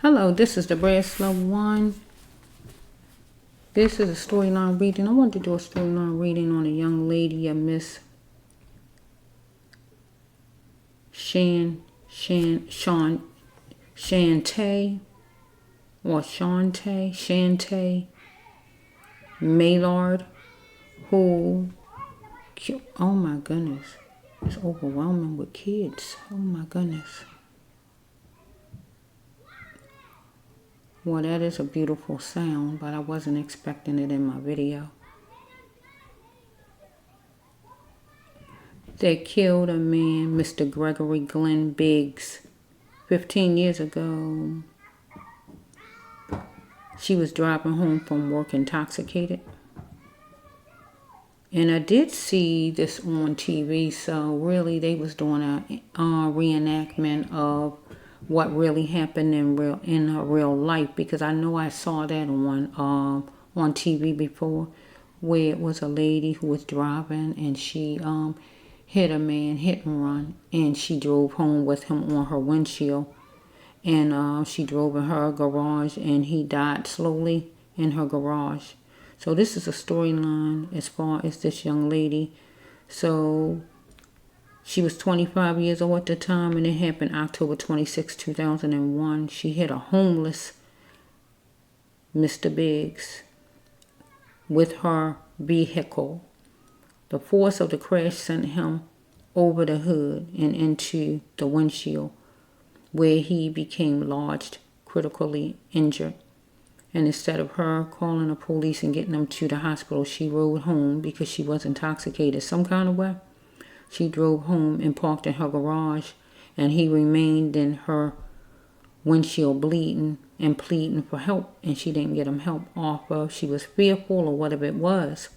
Hello, this is the Bracelet One. This is a storyline reading. I want to do a storyline reading on a young lady, a Miss Chante Mallard, who, oh my goodness, it's overwhelming with kids. Oh my goodness. Well, that is a beautiful sound, but I wasn't expecting it in my video. They killed a man, Mr.Gregory Glenn Biggs, 15 years ago. She was driving home from work intoxicated. And I did see this on TV, so really they was doing a reenactment of what really happened in her real life, because I know I saw that on TV before, where it was a lady who was driving and she hit a man, hit and run, and she drove home with him on her windshield, and she drove in her garage and he died slowly in her garage. So this is a storyline as far as this young lady. So she was 25 years old at the time, and it happened October 26, 2001. She hit a homeless Mr. Biggs with her vehicle. The force of the crash sent him over the hood and into the windshield, where he became lodged, critically injured. And instead of her calling the police and getting them to the hospital, she rode home because she was intoxicated some kind of way. She drove home and parked in her garage, and he remained in her windshield bleeding and pleading for help, and she didn't get him help off of. She was fearful or whatever it was.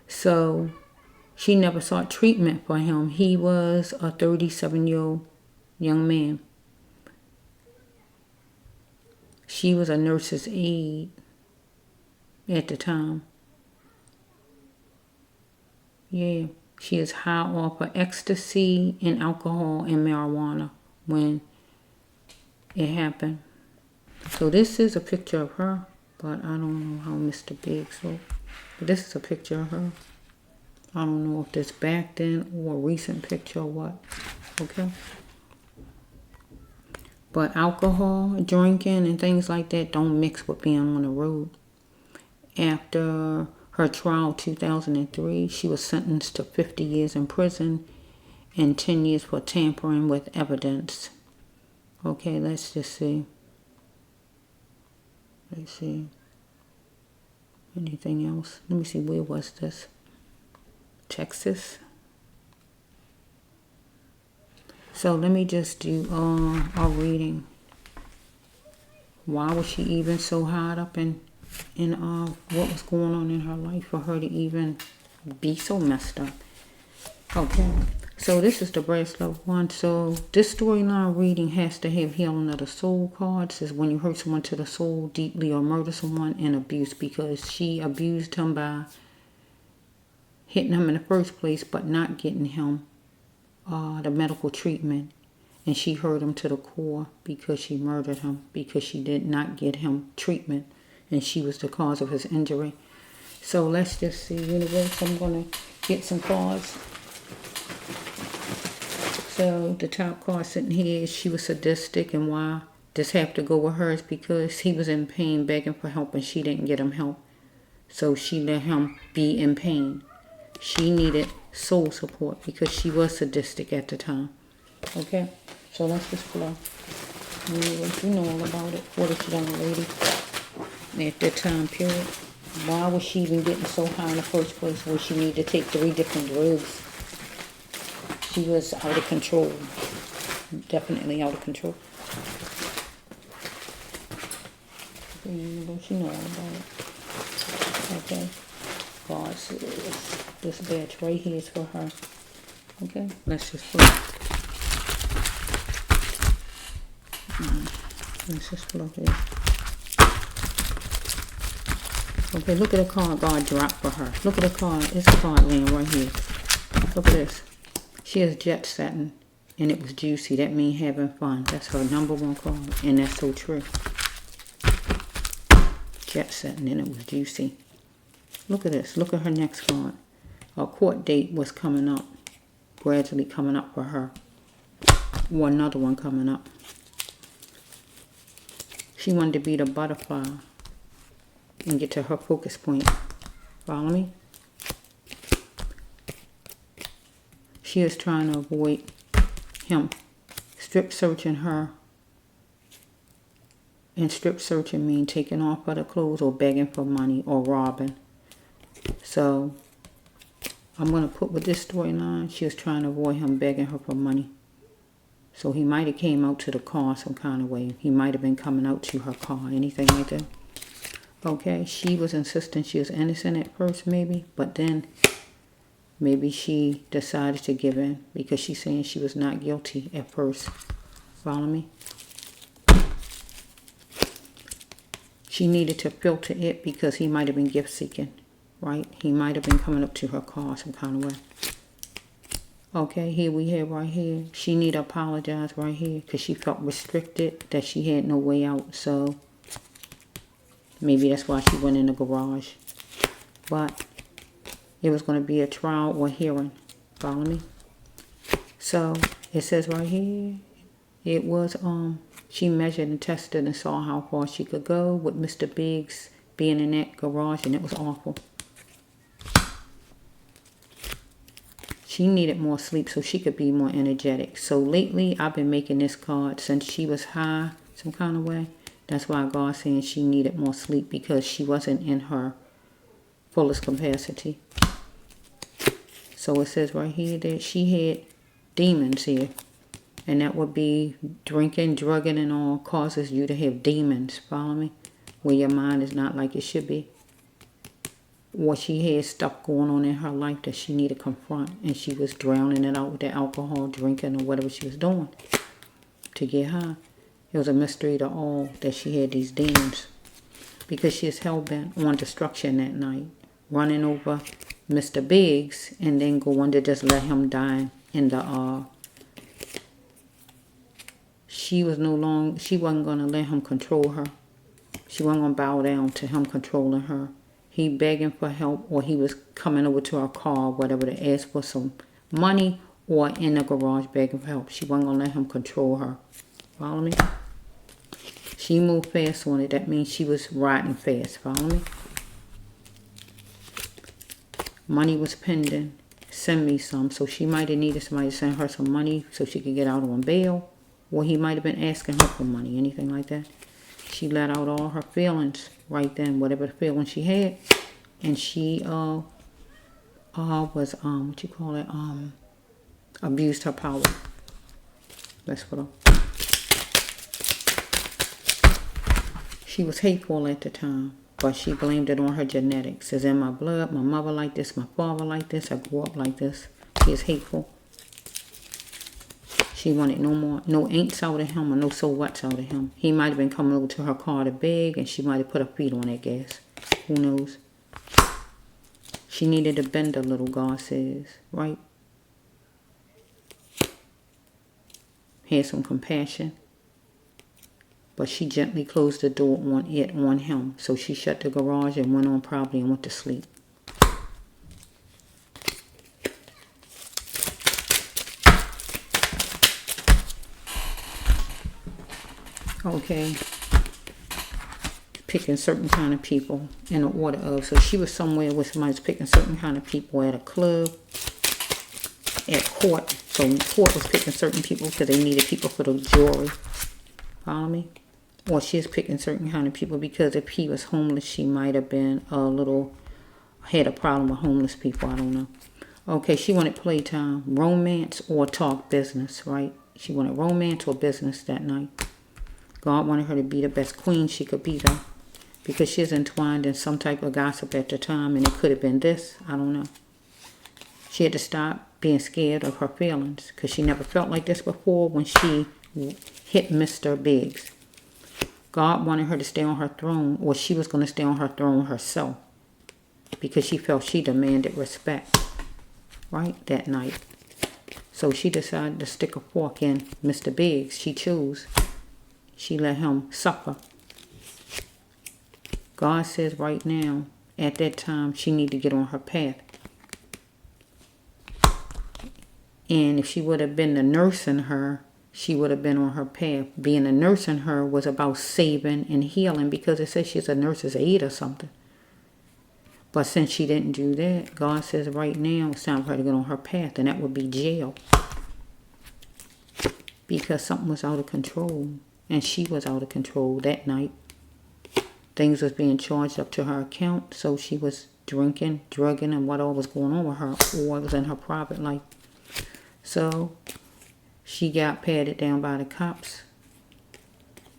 So she never sought treatment for him. He was a 37-year-old young man. She was a nurse's aide at the time. Yeah. She is high off of ecstasy and alcohol and marijuana when it happened. So this is a picture of her, but I don't know how Mr. Biggs looked. But this is a picture of her. I don't know if this back then or a recent picture or what. Okay. But alcohol, drinking, and things like that don't mix with being on the road. After her trial, 2003, she was sentenced to 50 years in prison and 10 years for tampering with evidence. Okay, let's just see. Let's see. Anything else? Let me see, where was this? Texas. So let me just do a reading. Why was she even so hard up in what was going on in her life for her to even be so messed up? Okay, so this is the Bracelet One. So this storyline reading has to have healing of the soul cards. Says when you hurt someone to the soul deeply or murder someone, and abuse, because she abused him by hitting him in the first place but not getting him the medical treatment, and she hurt him to the core because she murdered him because she did not get him treatment, and she was the cause of his injury. So let's just see, universe, I'm going to get some cards. So the top card sitting here is she was sadistic, and why this have to go with her is because he was in pain begging for help and she didn't get him help. So she let him be in pain. She needed soul support because she was sadistic at the time. Okay, so let's just flow. You know all about it. What is young lady at that time period? Why was she even getting so high in the first place where she needed to take 3 different drugs? She was out of control. Definitely out of control. You know all about it. Okay. God says this batch right here is for her. Okay, let's just flow. Let's just flow here. Okay, look at the card God dropped for her. Look at the card. It's a card laying right here. Look at this. She is jet setting. and it was juicy. That means having fun. That's her #1 card, and that's so true. Jet setting, and it was juicy. Look at this. Look at her next card. A court date was coming up, gradually coming up for her. Or another one coming up. She wanted to be the butterfly and get to her focus point. Follow me? She is trying to avoid him strip searching her. And strip searching means taking off other clothes or begging for money or robbing. So I'm going to put with this storyline, she was trying to avoid him begging her for money. So he might have came out to the car some kind of way. He might have been coming out to her car, anything like that. Okay, she was insisting she was innocent at first maybe, but then maybe she decided to give in because she's saying she was not guilty at first. Follow me? She needed to filter it because he might have been gift seeking, right? He might have been coming up to her car some kind of way. Okay, here we have right here. She need to apologize right here because she felt restricted, that she had no way out. So maybe that's why she went in the garage. But it was going to be a trial or hearing. Follow me? So it says right here, it was, she measured and tested and saw how far she could go with Mr. Biggs being in that garage, and it was awful. She needed more sleep so she could be more energetic. So lately, I've been making this card since she was high some kind of way. That's why God's saying she needed more sleep because she wasn't in her fullest capacity. So it says right here that she had demons here. And that would be drinking, drugging, and all causes you to have demons. Follow me? Where your mind is not like it should be. Or she had stuff going on in her life that she needed to confront. And she was drowning it out with the alcohol, drinking, or whatever she was doing to get high. It was a mystery to all that she had these demons. Because she is hell-bent on destruction that night. Running over Mr. Biggs and then going to just let him die in the... She wasn't going to let him control her. She wasn't going to bow down to him controlling her. He begging for help, or he was coming over to her car, whatever, to ask for some money, or in the garage begging for help. She wasn't going to let him control her. Follow me? She moved fast on it. That means she was riding fast. Follow me? Money was pending. Send me some. So she might have needed somebody to send her some money so she could get out on bail. Or he might have been asking her for money, anything like that. She let out all her feelings right then, whatever the feelings she had. And she was, abused her power. That's what she was hateful at the time, but she blamed it on her genetics. It's in my blood, my mother like this, my father like this, I grew up like this. She is hateful. She wanted no ain'ts out of him or no so what's out of him. He might have been coming over to her car to beg, and she might have put her feet on that gas. Who knows? She needed to bend a little, God says, right? Had some compassion. But she gently closed the door on him. So she shut the garage and went on probably and went to sleep. Okay, picking certain kind of people in the order of, so she was somewhere where somebody's picking certain kind of people at a club, at court. So court was picking certain people because they needed people for the jewelry. Follow me? Or she's picking certain kind of people because if he was homeless, she might have been had a problem with homeless people. I don't know. Okay, she wanted playtime, romance, or talk business, right? She wanted romance or business that night. God wanted her to be the best queen she could be, though. Because she's entwined in some type of gossip at the time, and it could have been this. I don't know. She had to stop being scared of her feelings, because she never felt like this before when she hit Mr. Biggs. God wanted her to stay on her throne, or she was going to stay on her throne herself, because she felt she demanded respect, right, that night. So she decided to stick a fork in Mr. Biggs. She chose. She let him suffer. God says right now, at that time, she need to get on her path. And if she would have been the nurse in her, she would have been on her path. Being a nurse in her was about saving and healing, because it says she's a nurse's aide or something. But since she didn't do that, God says right now it's time for her to get on her path, and that would be jail. Because something was out of control, and she was out of control that night. Things was being charged up to her account, so she was drinking, drugging, and what all was going on with her, or it was in her private life. So she got patted down by the cops.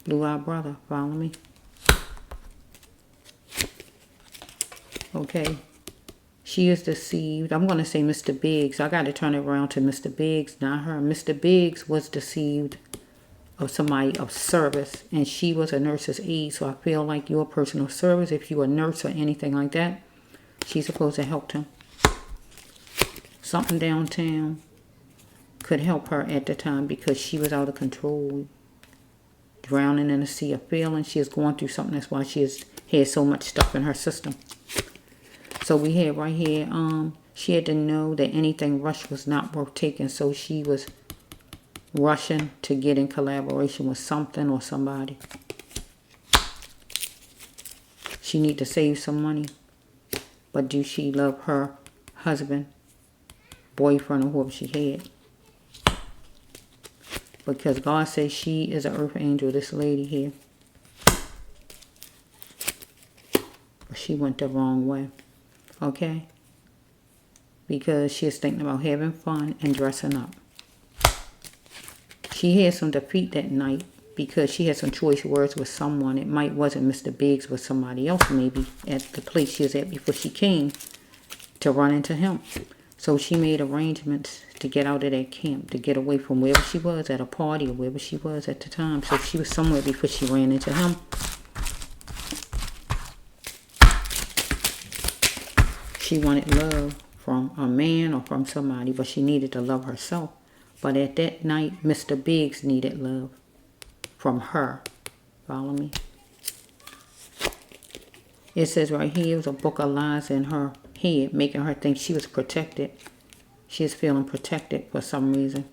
Blue-eyed brother, follow me? Okay. She is deceived. I'm going to say Mr. Biggs. I got to turn it around to Mr. Biggs, not her. Mr. Biggs was deceived of somebody of service, and she was a nurse's aide. So I feel like you're a person of service. If you're a nurse or anything like that, she's supposed to help him. Something downtown could help her at the time, because she was out of control, drowning in a sea of feelings. She is going through something. That's why she has had so much stuff in her system. So we had right here, she had to know that anything rushed was not worth taking. So she was rushing to get in collaboration with something or somebody. She need to save some money. But do she love her husband, boyfriend, or whoever she had? Because God says she is an earth angel, this lady here. But she went the wrong way. Okay? Because she is thinking about having fun and dressing up. She had some defeat that night because she had some choice words with someone. It might wasn't Mr. Biggs, but somebody else maybe at the place she was at before she came to run into him. So she made arrangements to get out of that camp, to get away from wherever she was, at a party or wherever she was at the time. So she was somewhere before she ran into him. She wanted love from a man or from somebody, but she needed to love herself. But at that night, Mr. Biggs needed love from her. Follow me? It says right here, it was a book of lies in her head, making her think she was protected. She is feeling protected for some reason.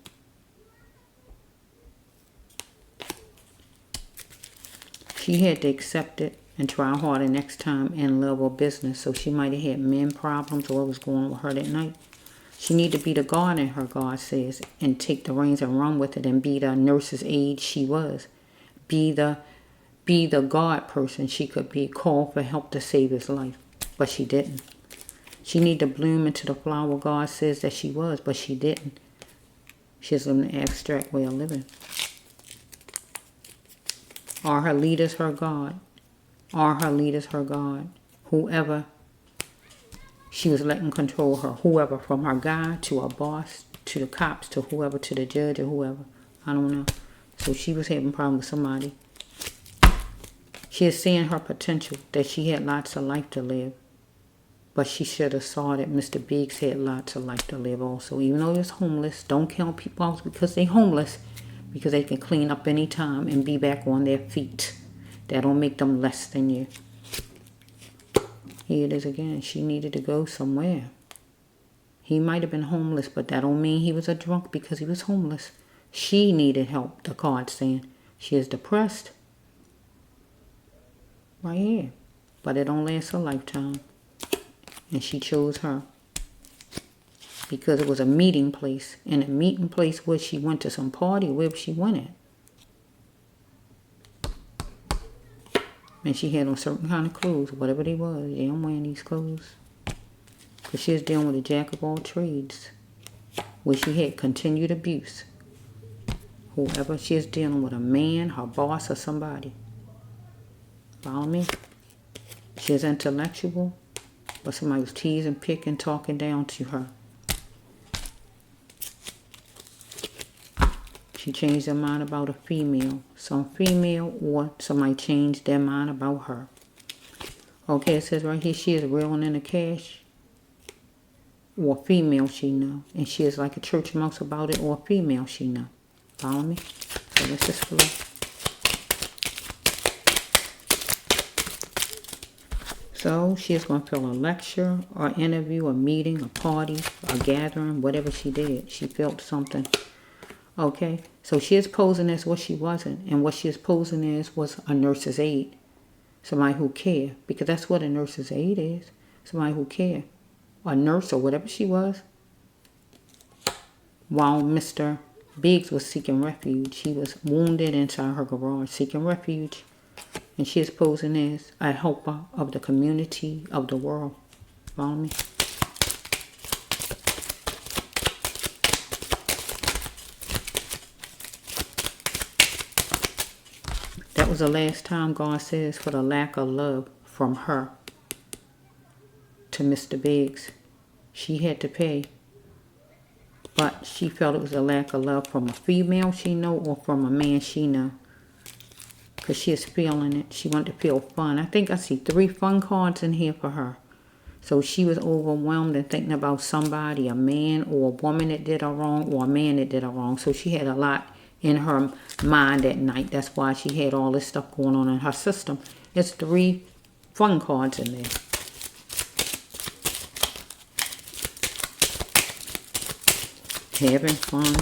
She had to accept it and try harder next time in love or business. So she might have had men problems or what was going on with her that night. She need to be the guard in her, God says, and take the reins and run with it and be the nurse's aide she was. Be the guard person she could be, called for help to save his life. But she didn't. She need to bloom into the flower God says that she was, but she didn't. She's living an abstract way of living. Are her leaders her God? Are her leaders her God? Whoever she was letting control her, whoever, from her guy to her boss, to the cops, to whoever, to the judge or whoever. I don't know. So she was having problems with somebody. She is seeing her potential, that she had lots of life to live. But she should have saw that Mr. Biggs had lots of life to live also. Even though he was homeless, don't count people out because they're homeless. Because they can clean up any time and be back on their feet. That don't make them less than you. Here it is again. She needed to go somewhere. He might have been homeless, but that don't mean he was a drunk because he was homeless. She needed help, the card's saying. She is depressed. Right here. But it don't last a lifetime. And she chose her. Because it was a meeting place. And a meeting place where she went to some party, wherever she went at. And she had on certain kind of clothes, whatever they was. Yeah, I'm wearing these clothes. Because she was dealing with a jack of all trades. Where she had continued abuse. Whoever she is dealing with, a man, her boss, or somebody. Follow me? She is intellectual. But somebody was teasing, picking, talking down to her. She changed her mind about a female. Some female or somebody changed their mind about her. Okay, it says right here she is reeling in the cash. or female she know. And she is like a church mouse about it, or a female she know. Follow me? So let's just flow. So she is going to feel a lecture or interview, a meeting, a party, a gathering, whatever she did. She felt something. Okay, so she is posing as what she wasn't. And what she is posing as was a nurse's aide. Somebody who care. Because that's what a nurse's aide is. Somebody who care. A nurse or whatever she was. While Mr. Biggs was seeking refuge. He was wounded inside her garage seeking refuge. And she is posing as a helper of the community, of the world. Follow me? That was the last time, God says, for the lack of love from her to Mr. Biggs. She had to pay. But she felt it was a lack of love from a female she know or from a man she know. Because she is feeling it. She wanted to feel fun. I think I see 3 fun cards in here for her. So she was overwhelmed and thinking about somebody, a man or a woman that did her wrong, or a man that did her wrong. So she had a lot in her mind that night. That's why she had all this stuff going on in her system. There's 3 fun cards in there. Having fun.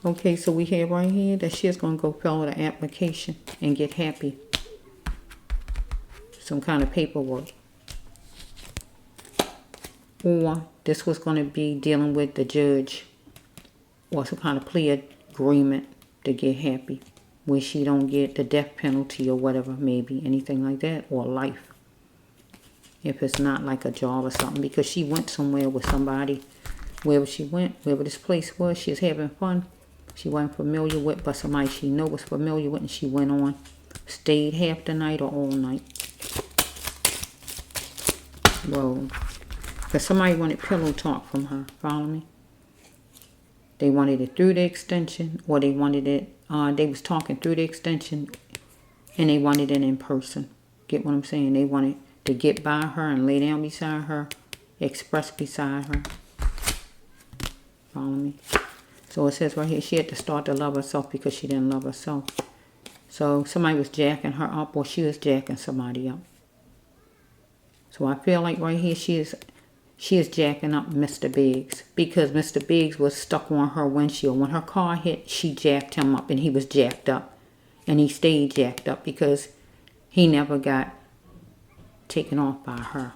Okay, so we have right here that she's going to go fill out an application and get happy. Some kind of paperwork. Or this was going to be dealing with the judge. Or some kind of plea agreement to get happy. Where she don't get the death penalty or whatever, maybe. Anything like that. Or life. If it's not like a job or something. Because she went somewhere with somebody. Wherever she went, wherever this place was, she was having fun. She wasn't familiar with, but somebody she knew was familiar with, and she went on. Stayed half the night or all night. Whoa. Because somebody wanted pillow talk from her. Follow me? They wanted it through the extension, or they wanted it, they was talking through the extension, and they wanted it in person. Get what I'm saying? They wanted to get by her and lay down beside her, express beside her. Follow me? So it says right here, she had to start to love herself because she didn't love herself. So somebody was jacking her up, or she was jacking somebody up. So I feel like right here she is jacking up Mr. Biggs. Because Mr. Biggs was stuck on her windshield. When her car hit, she jacked him up, and he was jacked up. And he stayed jacked up because he never got taken off by her.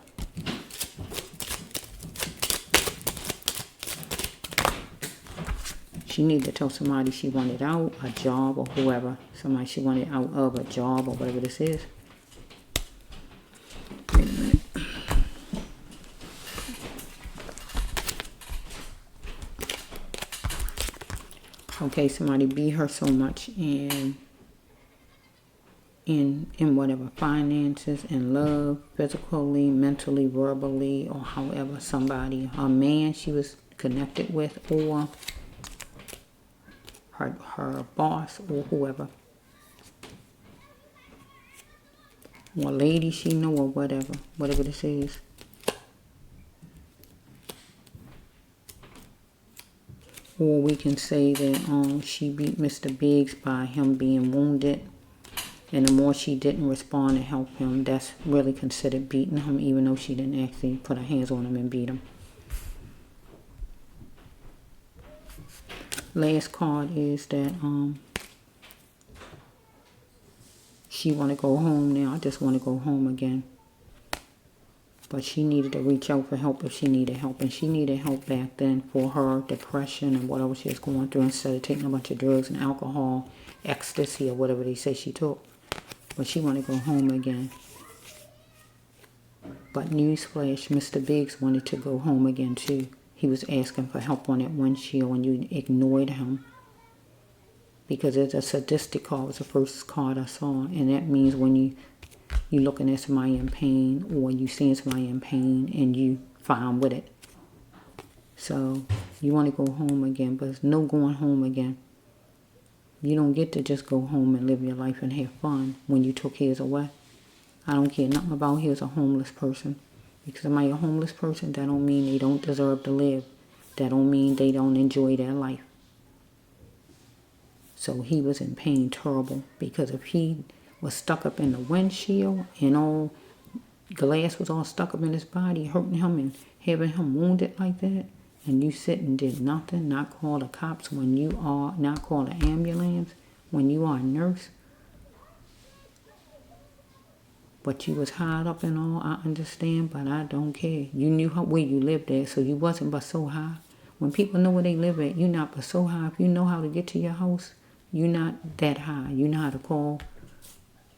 She needed to tell somebody she wanted out, a job, or whoever. Somebody she wanted out of, a job, or whatever this is. Wait a minute. Okay, somebody beat her so much in whatever, finances, in love, physically, mentally, verbally, or however, somebody, a man she was connected with, or her boss, or whoever. Or lady she know, or whatever this is. Or we can say that she beat Mr. Biggs by him being wounded. And the more she didn't respond and help him, that's really considered beating him, even though she didn't actually put her hands on him and beat him. Last card is that she want to go home now. I just want to go home again. But she needed to reach out for help if she needed help. And she needed help back then for her depression and whatever she was going through, instead of taking a bunch of drugs and alcohol, ecstasy, or whatever they say she took. But she want to go home again. But newsflash, Mr. Biggs wanted to go home again too. He was asking for help on that windshield, and you ignored him. Because it's a sadistic card. It was the first card I saw. And that means when you're looking at somebody in pain, or you seeing somebody in pain, and you fine with it. So you want to go home again, but there's no going home again. You don't get to just go home and live your life and have fun when you took his away. I don't care nothing about he was a homeless person. Because somebody a homeless person, that don't mean they don't deserve to live. That don't mean they don't enjoy their life. So he was in pain terrible, because if he was stuck up in the windshield and all glass was all stuck up in his body, hurting him and having him wounded like that, and you sit and did nothing, not call the cops when you are, not call the ambulance when you are a nurse, but you was high up and all, I understand, but I don't care. You knew where you lived at, so you wasn't but so high. When people know where they live at, you not but so high. If you know how to get to your house, you not that high. You know how to call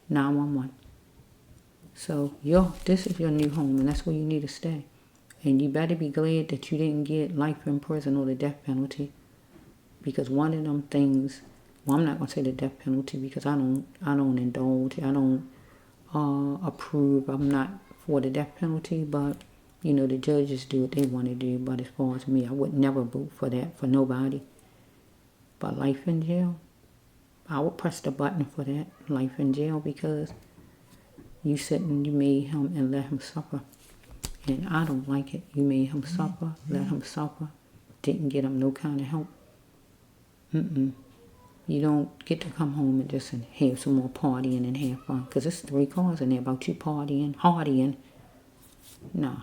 911. So this is your new home, and that's where you need to stay. And you better be glad that you didn't get life in prison or the death penalty, because one of them things. Well, I'm not gonna say the death penalty because I don't indulge. I don't approve. I'm not for the death penalty, but you know the judges do what they want to do. But as far as me, I would never vote for that for nobody. But life in jail, I would press the button for that, life in jail, because you sit and you made him and let him suffer. And I don't like it. You made him suffer, let him suffer, didn't get him no kind of help. You don't get to come home and just have some more partying and have fun. Because there's 3 cars in there about you partying. Nah.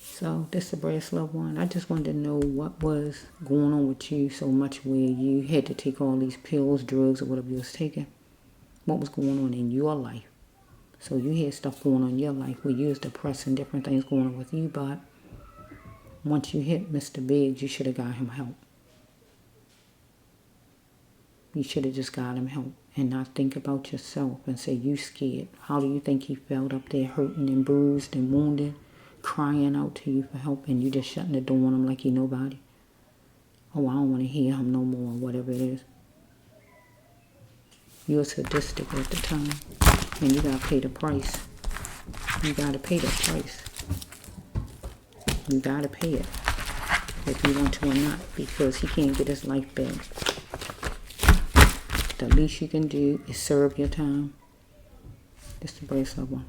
So this is the brass loved one. I just wanted to know what was going on with you so much where you had to take all these pills, drugs, or whatever you was taking. What was going on in your life? So you had stuff going on in your life where you was depressed and different things going on with you, but once you hit Mr. Biggs, you should have got him help. You should have just got him help and not think about yourself and say you scared. How do you think he felt up there hurting and bruised and wounded, crying out to you for help, and you just shutting the door on him like he nobody? Oh, I don't want to hear him no more, whatever it is. You're sadistic at the time, and you got to pay the price. You got to pay the price. You got to pay it, if you want to or not, because he can't get his life back. The least you can do is serve your time. This is the bracelet one.